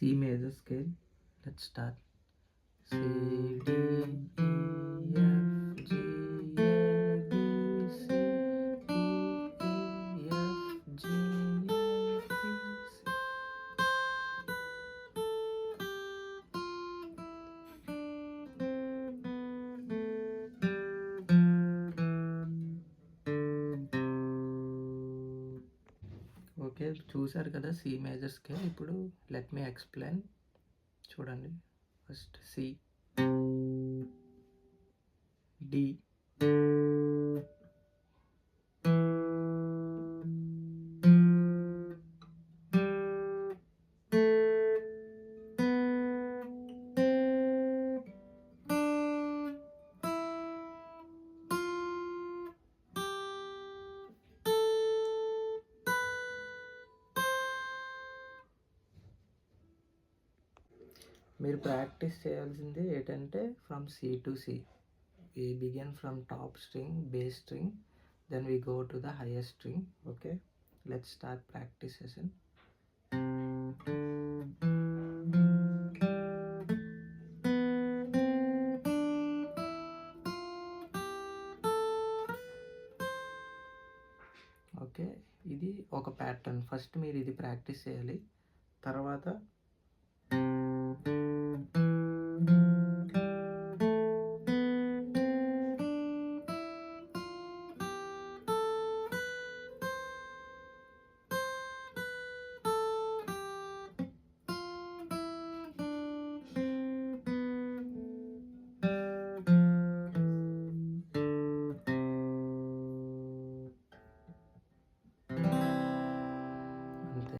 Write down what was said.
C major scale. Let's start. C, D, E, F, G, A, B, C, D, E, F, G, A, B, C. Okay, చూసారు కదా C major scale. ఇప్పుడు let me explain. చూడండి, first C, D, మీరు practice చేయాల్సింది ఏంటంటే from C to C. We begin from top string, bass string, then we go to the highest string. Okay, let's start practice session. Okay, ఇది ఒక pattern. First మీరు ఇది practice చేయాలి. తర్వాత